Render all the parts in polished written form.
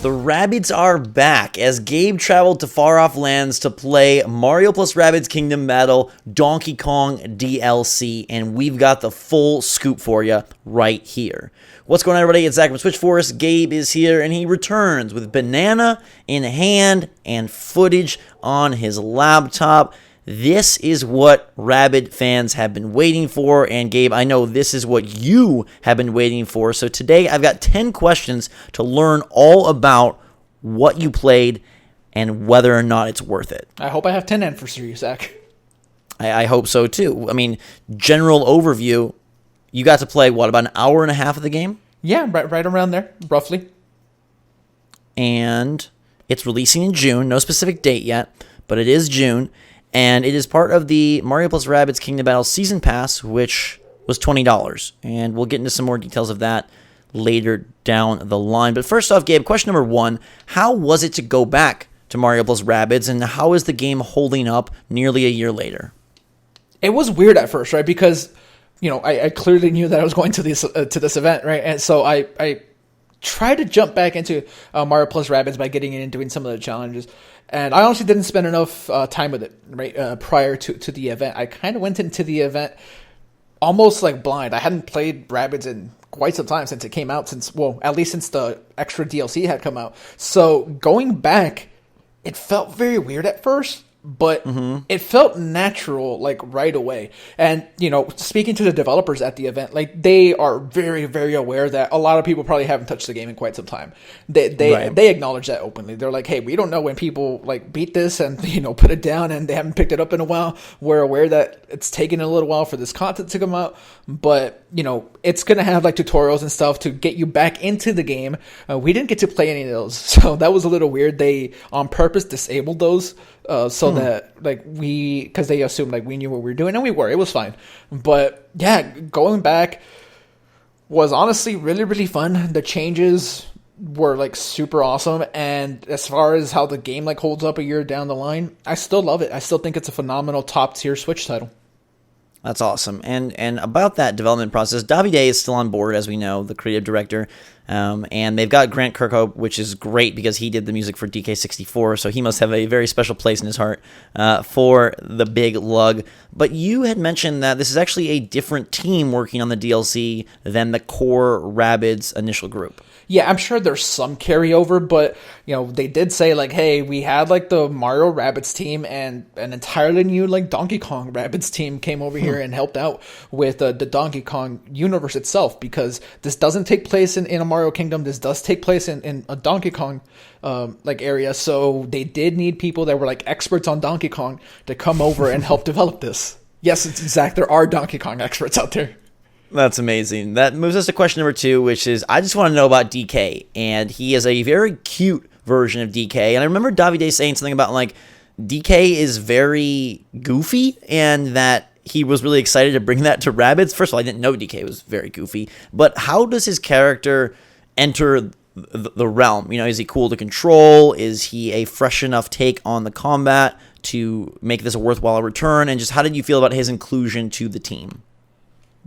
The Rabbids are back as Gabe traveled to far-off lands to play Mario plus Rabbids Kingdom Battle Donkey Kong DLC, and we've got the full scoop for you right here. What's going on, everybody? It's Zach from Switch Force. Gabe is here, and he returns with banana in hand and footage on his laptop. This is what Rabbids fans have been waiting for, and Gabe, I know this is what you have been waiting for. So today I've got 10 questions to learn all about what you played and whether or not it's worth it. I hope I have 10 answers for you, Zach. I hope so too. I mean, general overview, you got to play, what, about an hour and a half of the game? Yeah, right around there, roughly. And it's releasing in June, no specific date yet, but it is June. And it is part of the Mario plus Rabbids Kingdom Battle Season Pass, which was $20. And we'll get into some more details of that later down the line. But first off, Gabe, question number 1. How was it to go back to Mario plus Rabbids, and how is the game holding up nearly a year later? It was weird at first, right? Because, you know, I clearly knew that I was going to this event, right? And so I tried to jump back into Mario plus Rabbids by getting in and doing some of the challenges. And I honestly didn't spend enough time with it, right, prior to the event. I kind of went into the event almost like blind. I hadn't played Rabbids in quite some time since it came out, at least since the extra DLC had come out. So going back, it felt very weird at first, but it felt natural, like, right away. And, you know, speaking to the developers at the event, like, they are very, very aware that a lot of people probably haven't touched the game in quite some time. They acknowledge that openly. They're like, hey, we don't know when people, like, beat this and, you know, put it down and they haven't picked it up in a while. We're aware that it's taken a little while for this content to come out, but, you know, it's going to have, like, tutorials and stuff to get you back into the game. We didn't get to play any of those, so that was a little weird. They, on purpose, disabled those so that, like, because they assumed, like, we knew what we were doing, and we were. It was fine. But, yeah, going back was honestly really, really fun. The changes were, like, super awesome, and as far as how the game, like, holds up a year down the line, I still love it. I still think it's a phenomenal top-tier Switch title. That's awesome. And about that development process, Davide is still on board, as we know, the creative director. And they've got Grant Kirkhope, which is great because he did the music for DK64, so he must have a very special place in his heart for the big lug. But you had mentioned that this is actually a different team working on the DLC than the core Rabbids initial group. Yeah, I'm sure there's some carryover, but, you know, they did say, like, hey, we had, like, the Mario Rabbids team and an entirely new, like, Donkey Kong Rabbids team came over here and helped out with the Donkey Kong universe itself, because this doesn't take place in a Mario Kingdom. This does take place in a Donkey Kong like area, so they did need people that were, like, experts on Donkey Kong to come over and help develop this. Yes, it's exact. There are Donkey Kong experts out there. That's amazing. That moves us to question number 2, which is, I just want to know about DK. And he is a very cute version of DK. And I remember Davide saying something about, like, DK is very goofy and that he was really excited to bring that to Rabbids. First of all, I didn't know DK was very goofy. But how does his character enter the realm? You know, is he cool to control? Is he a fresh enough take on the combat to make this a worthwhile return? And just how did you feel about his inclusion to the team?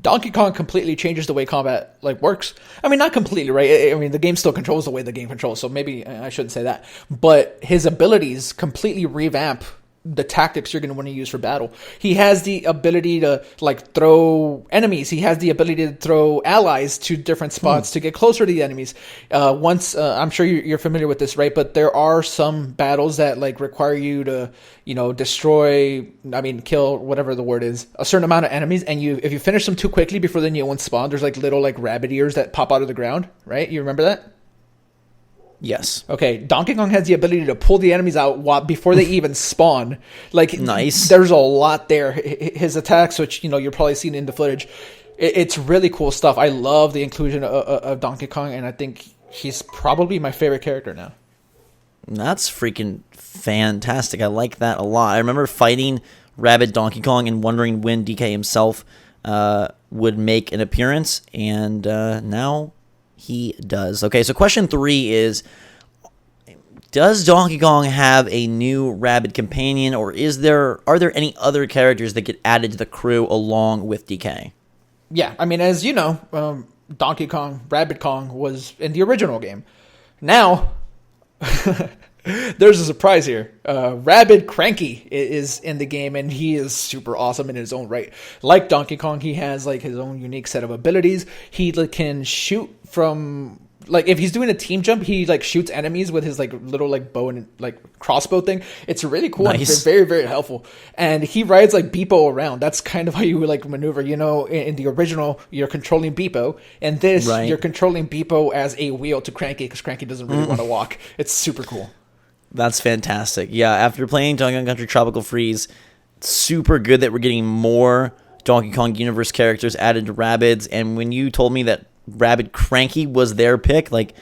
Donkey Kong completely changes the way combat, like, works. I mean, not completely, right? I mean, the game still controls the way the game controls, so maybe I shouldn't say that. But his abilities completely revamp the tactics you're going to want to use for battle. He has the ability to, like, throw enemies. He has the ability to throw allies to different spots to get closer to the enemies. I'm sure you're familiar with this, right? But there are some battles that, like, require you to, you know, kill, whatever the word is, a certain amount of enemies. And if you finish them too quickly before the new ones spawn, there's, like, little, like, rabbit ears that pop out of the ground, right? You remember that? Yes. Okay, Donkey Kong has the ability to pull the enemies out before they even spawn. Like, nice. There's a lot there. His attacks, which, you know, you're probably seeing in the footage, it's really cool stuff. I love the inclusion of Donkey Kong, and I think he's probably my favorite character now. That's freaking fantastic. I like that a lot. I remember fighting Rabid Donkey Kong and wondering when DK himself would make an appearance, and now he does. Okay, so question 3 is, does Donkey Kong have a new Rabid companion, or are there any other characters that get added to the crew along with DK? Yeah, I mean, as you know, Donkey Kong, Rabid Kong was in the original game. Now, There's a surprise here. Rabbid Cranky is in the game, and he is super awesome in his own right. Like Donkey Kong, he has like his own unique set of abilities. He can shoot from, like, if he's doing a team jump, he like shoots enemies with his like little like bow and like crossbow thing. It's really cool. Nice. It's very, very helpful. And he rides like Beepo around. That's kind of how you would like maneuver. You know, in the original, you're controlling Beepo, and this Right. you're controlling Beepo as a wheel to Cranky because Cranky doesn't really want to walk. It's super cool. That's fantastic. Yeah, after playing Donkey Kong Country Tropical Freeze, it's super good that we're getting more Donkey Kong Universe characters added to Rabbids. And when you told me that Rabbid Cranky was their pick, like,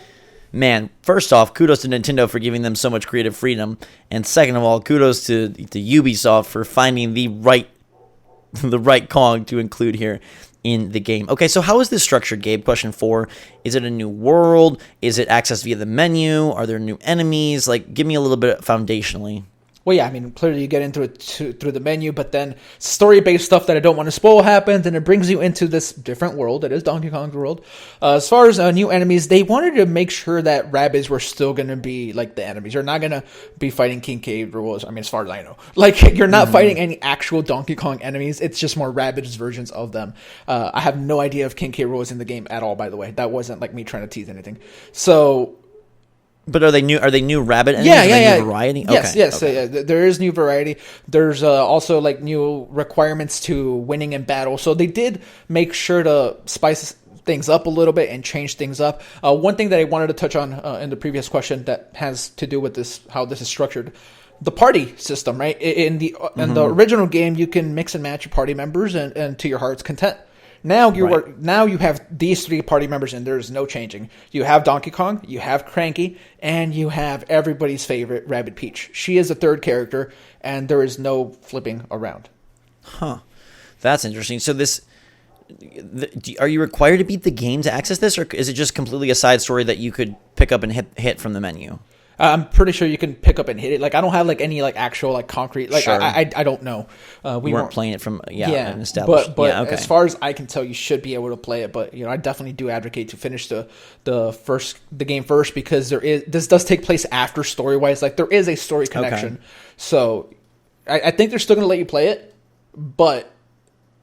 man, first off, kudos to Nintendo for giving them so much creative freedom. And second of all, kudos to Ubisoft for finding the right Kong to include here in the game. Okay, so how is this structured, Gabe? Question 4. Is it a new world? Is it accessed via the menu? Are there new enemies? Like, give me a little bit foundationally. Well, yeah, I mean, clearly you get into it through the menu, but then story-based stuff that I don't want to spoil happens, and it brings you into this different world. It is Donkey Kong's world. As far as new enemies, they wanted to make sure that Rabbids were still going to be, like, the enemies. You're not going to be fighting King K. Rool, I mean, as far as I know. Like, you're not fighting any actual Donkey Kong enemies. It's just more Rabbids versions of them. I have no idea if King K. Rool is in the game at all, by the way. That wasn't, like, me trying to tease anything. So... But are they new Rabbid enemies? Yeah. New variety? Yes. Okay. There is new variety. There's also like new requirements to winning in battle. So they did make sure to spice things up a little bit and change things up. One thing that I wanted to touch on in the previous question that has to do with this, how this is structured. The party system, right? In the original game, you can mix and match your party members and to your heart's content. Now you have these 3 party members, and there's no changing. You have Donkey Kong, you have Cranky, and you have everybody's favorite Rabbid Peach. She is the 3rd character, and there is no flipping around. Huh. That's interesting. So are you required to beat the game to access this, or is it just completely a side story that you could pick up and hit from the menu? I'm pretty sure you can pick up and hit it. Like, I don't have like any like actual like concrete. Like, sure. I don't know. We weren't playing it from an established. But okay. As far as I can tell, you should be able to play it. But I definitely do advocate to finish the game first, because this does take place after story wise. Like, there is a story connection. Okay. So I think they're still gonna let you play it, but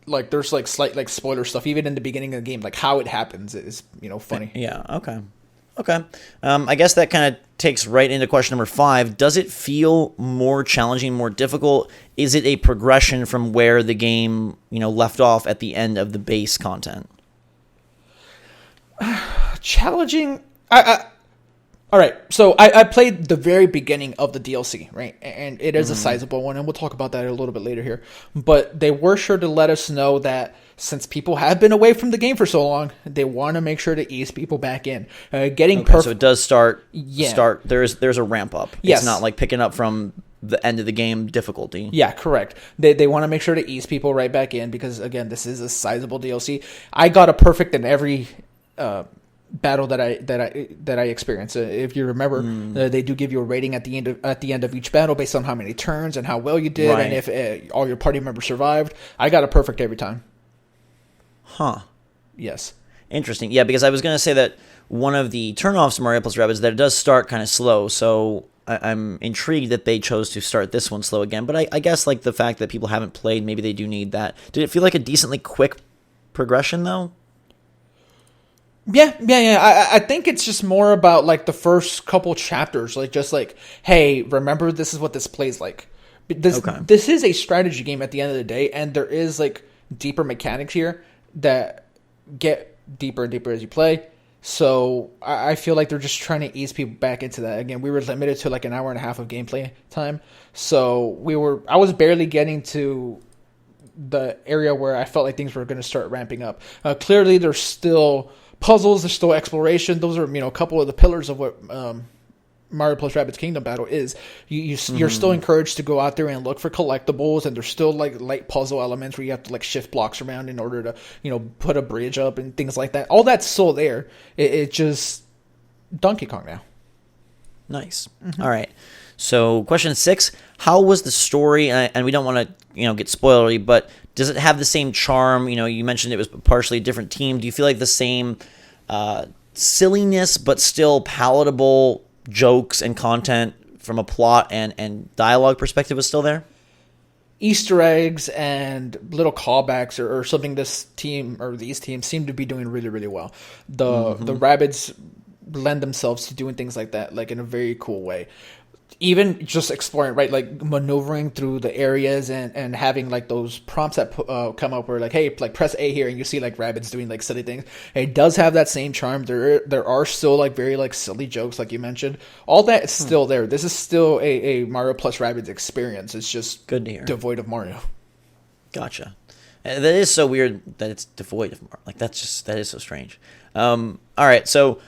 like there's like slight like spoiler stuff even in the beginning of the game. Like, how it happens is funny. Yeah. Okay. I guess that kind of takes right into question number 5. Does it feel more challenging, more difficult? Is it a progression from where the game, left off at the end of the base content? Challenging. All right. So I played the very beginning of the DLC, right? And it is a sizable one, and we'll talk about that a little bit later here. But they were sure to let us know that since people have been away from the game for so long, they want to make sure to ease people back in. Getting perfect. So it does start. Yeah. There's a ramp up. Yes. It's not like picking up from the end of the game difficulty. Yeah, correct. They want to make sure to ease people right back in, because again, this is a sizable DLC. I got a perfect in every battle that I experienced. If you remember, they do give you a rating at the end of each battle based on how many turns and how well you did, right. and if all your party members survived. I got a perfect every time. Huh. Yes. Interesting. Yeah, because I was going to say that one of the turnoffs of Mario plus Rabbids is that it does start kind of slow, so I'm intrigued that they chose to start this one slow again. But I guess like the fact that people haven't played, maybe they do need that. Did it feel like a decently quick progression, though? Yeah. I think it's just more about like the first couple chapters, like just like, hey, remember this is what this plays like. This is a strategy game at the end of the day, and there is like deeper mechanics here that get deeper and deeper as you play. So I feel like they're just trying to ease people back into that. Again, we were limited to like an hour and a half of gameplay time, so I was barely getting to the area where I felt like things were going to start ramping up. Clearly, there's still puzzles, there's still exploration. Those are a couple of the pillars of what Mario plus Rabbids Kingdom battle is. You're still encouraged to go out there and look for collectibles, and there's still like light puzzle elements where you have to like shift blocks around in order to put a bridge up and things like that. All that's still there. It just Donkey Kong now. Nice. All right. So question 6: how was the story? And we don't want to get spoilery, but does it have the same charm? You mentioned it was partially a different team. Do you feel like the same silliness but still palatable jokes and content from a plot and dialogue perspective was still there? Easter eggs and little callbacks or something this team or these teams seem to be doing really, really well. The Rabbids lend themselves to doing things like that, like in a very cool way. Even just exploring, right, like maneuvering through the areas and having like those prompts that come up where like, hey, like press A here and you see like Rabbids doing like silly things. It does have that same charm. There are still like very like silly jokes like you mentioned. All that is still there. This is still a Mario plus Rabbids experience. It's just good to hear. Devoid of Mario. Gotcha. That is so weird that it's devoid of Mario. Like that is so strange. All right, so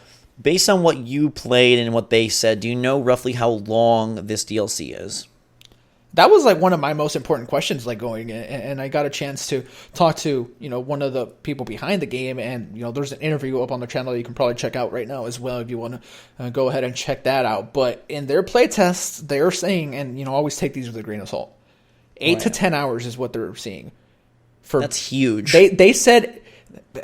based on what you played and what they said, do you know roughly how long this DLC is? That was like one of my most important questions, like going in, and I got a chance to talk to, one of the people behind the game, and, there's an interview up on the channel that you can probably check out right now as well if you want to go ahead and check that out. But in their playtests, they're saying, and, always take these with a grain of salt, 8 to 10 hours is what they're seeing. That's huge. They said,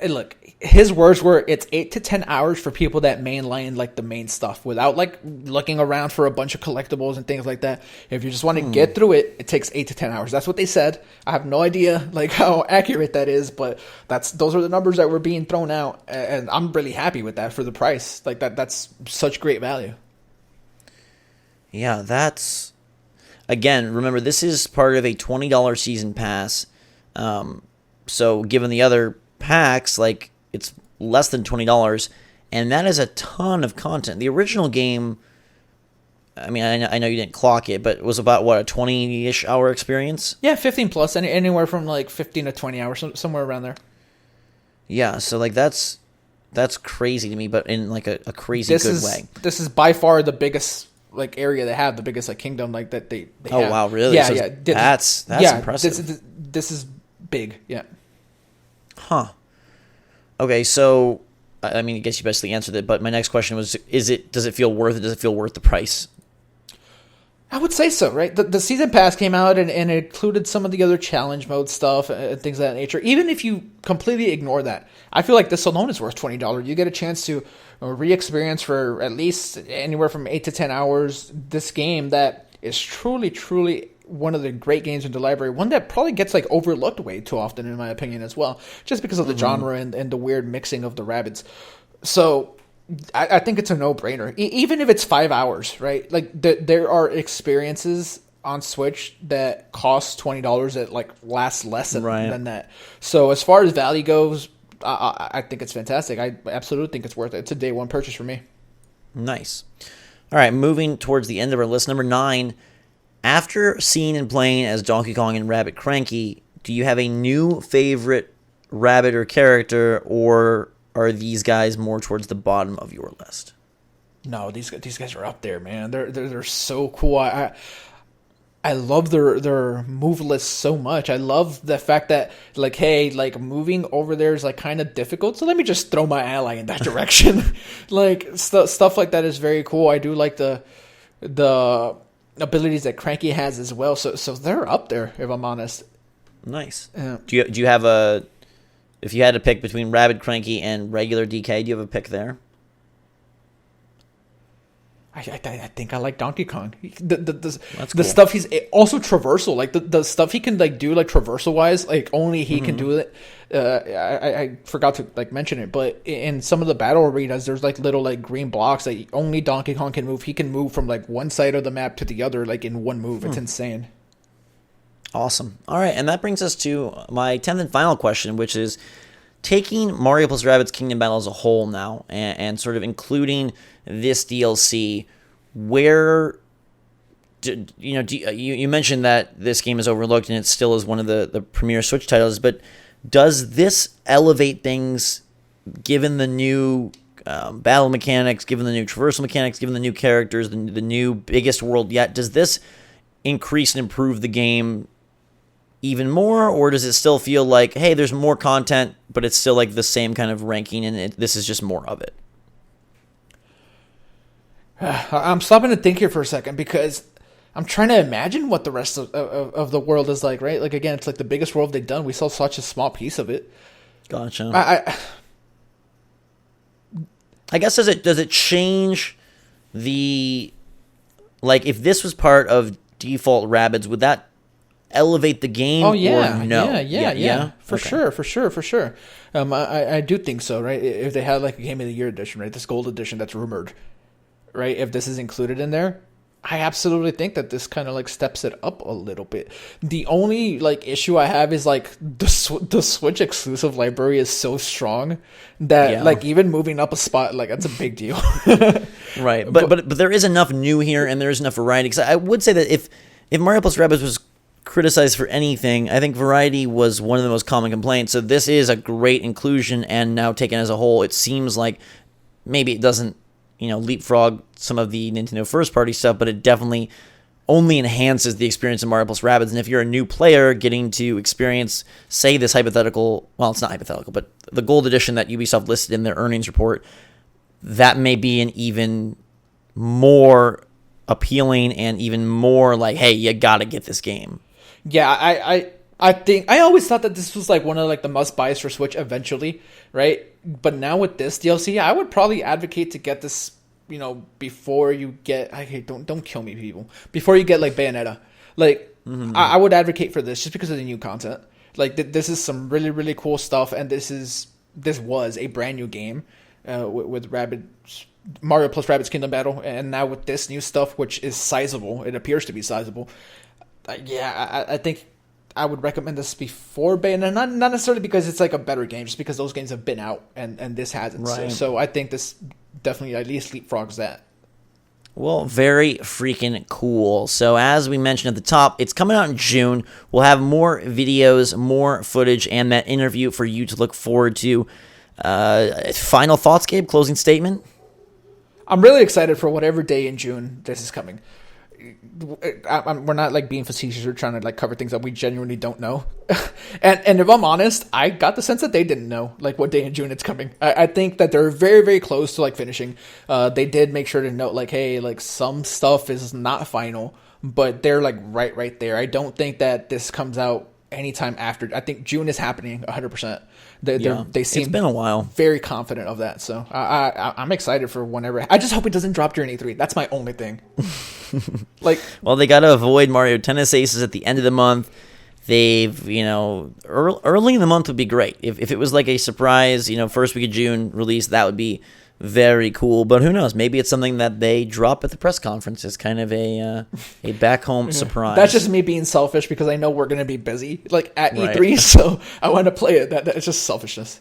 look, his words were, it's 8 to 10 hours for people that mainline like the main stuff without like looking around for a bunch of collectibles and things like that. If you just want to get through it, it takes 8 to 10 hours. That's what they said. I have no idea like how accurate that is, but those are the numbers that were being thrown out, and I'm really happy with that for the price. Like that's such great value. Yeah, that's, again, remember this is part of a $20 season pass. So given the other packs, like, it's less than $20, and that is a ton of content. The original game, I mean, I know you didn't clock it, but it was about, what, a 20-ish hour experience? Yeah, 15 plus, anywhere from like 15 to 20 hours, somewhere around there. Yeah, so like that's crazy to me, but in like a crazy good way. This is by far the biggest like area they have, the biggest like kingdom like that they have. Oh wow, really? Yeah, so yeah. That's impressive. This is big, yeah. Huh. Okay, so I mean, I guess you basically answered it, but my next question was: does it feel worth it? Does it feel worth the price? I would say so, right? The season pass came out and it included some of the other challenge mode stuff and things of that nature. Even if you completely ignore that, I feel like this alone is worth $20. You get a chance to re-experience for at least anywhere from 8 to 10 hours this game that is truly, truly one of the great games in the library, one that probably gets like overlooked way too often in my opinion as well, just because of the genre and the weird mixing of the Rabbids. So I think it's a no-brainer, even if it's 5 hours, right? Like there are experiences on Switch that cost $20 that like last less than that. So as far as value goes, I think it's fantastic. I absolutely think it's worth it. It's a day one purchase for me. Nice. All right, moving towards the end of our list, number 9. After seeing and playing as Donkey Kong and Rabbit Cranky, do you have a new favorite Rabbit or character, or are these guys more towards the bottom of your list? No, these guys are up there, man. They're so cool. I love their move list so much. I love the fact that like, hey, like moving over there is like kind of difficult, so let me just throw my ally in that direction. Like stuff like that is very cool. I do like the abilities that Cranky has as well. So they're up there, if I'm honest. Nice. Yeah. Do you have a, if you had to pick between Rabbid Cranky and regular DK, do you have a pick there? I think I like Donkey Kong. The cool. stuff he's also traversal, like the stuff he can like do like traversal wise, like only he can do it. I forgot to like mention it, but in some of the battle arenas, there's like little like green blocks that only Donkey Kong can move. He can move from like one side of the map to the other like in one move. It's insane. Awesome. All right, and that brings us to my 10th and final question, which is taking Mario plus Rabbids Kingdom Battle as a whole now, and sort of including this DLC, where you mentioned that this game is overlooked and it still is one of the premier Switch titles, but does this elevate things given the new battle mechanics, given the new traversal mechanics, given the new characters, the new biggest world yet? Does this increase and improve the game even more, or does it still feel like, hey, there's more content, but it's still like the same kind of ranking, and this is just more of it? I'm stopping to think here for a second because I'm trying to imagine what the rest of the world is like, right? Like, again, it's like the biggest world they've done. We saw such a small piece of it. Gotcha. I guess does it change the like if this was part of default Rabbids, would that elevate the game? Oh yeah, or no? yeah. For Okay. sure. I do think so, right? If they had like a Game of the Year edition, right, this Gold edition that's rumored, right? If this is included in there, I absolutely think that this kind of like steps it up a little bit. The only like issue I have is like the Switch exclusive library is so strong that like even moving up a spot, like that's a big deal. Right, but there is enough new here, and there is enough variety. Because I would say that if Mario plus Rabbids was criticized for anything, I think variety was one of the most common complaints. So this is a great inclusion, and now taken as a whole, it seems like maybe it doesn't, leapfrog some of the Nintendo first-party stuff, but it definitely only enhances the experience of Mario plus Rabbids. And if you're a new player getting to experience, say, this hypothetical, well, it's not hypothetical, but the Gold Edition that Ubisoft listed in their earnings report, that may be an even more appealing and even more like, hey, you gotta get this game. Yeah, I think I always thought that this was like one of like the must buys for Switch eventually, right? But now with this DLC, I would probably advocate to get this, before you get. Don't kill me, people. Before you get like Bayonetta, like I would advocate for this just because of the new content. Like this is some really really cool stuff, and this was a brand new game with Mario plus Rabbids Kingdom Battle, and now with this new stuff, which is sizable, it appears to be sizable. I think I would recommend this before Bayonetta, not necessarily because it's like a better game, just because those games have been out and this hasn't. Right. So I think this definitely at least leapfrogs that. Well, very freaking cool. So as we mentioned at the top, it's coming out in June. We'll have more videos, more footage, and that interview for you to look forward to. Final thoughts, Gabe? Closing statement? I'm really excited for whatever day in June this is coming. We're not like being facetious or trying to like cover things that we genuinely don't know. and if I'm honest, I got the sense that they didn't know like what day in June it's coming. I think that they're very, very close to like finishing. They did make sure to note like, hey, like some stuff is not final, but they're like right there. I don't think that this comes out anytime after. I think June is happening 100%. They seem it's been a while. Very confident of that. So I'm excited for whenever. I just hope it doesn't drop during E3. That's my only thing. Well, they got to avoid Mario Tennis Aces at the end of the month. They've, early in the month would be great. If it was like a surprise, first week of June release, that would be very cool. But who knows? Maybe it's something that they drop at the press conference as kind of a back home surprise. That's just me being selfish because I know we're going to be busy like at E3, so I want to play it. That's just selfishness.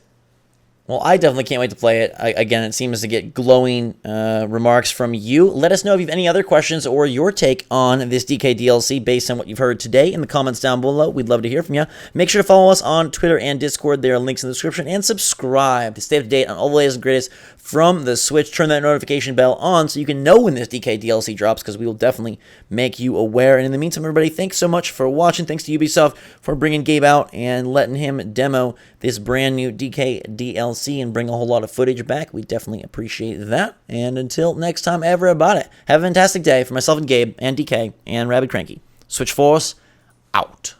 Well, I definitely can't wait to play it. Again, it seems to get glowing remarks from you. Let us know if you have any other questions or your take on this DK DLC based on what you've heard today in the comments down below. We'd love to hear from you. Make sure to follow us on Twitter and Discord. There are links in the description. And subscribe to stay up to date on all the latest and greatest from the Switch. Turn that notification bell on so you can know when this DK DLC drops, because we will definitely make you aware. And in the meantime, everybody, thanks so much for watching. Thanks to Ubisoft for bringing Gabe out and letting him demo this brand new DK DLC and bring a whole lot of footage back. We definitely appreciate that. And until next time, everybody, have a fantastic day. For myself and Gabe and DK and Rabid Cranky, Switch Force out.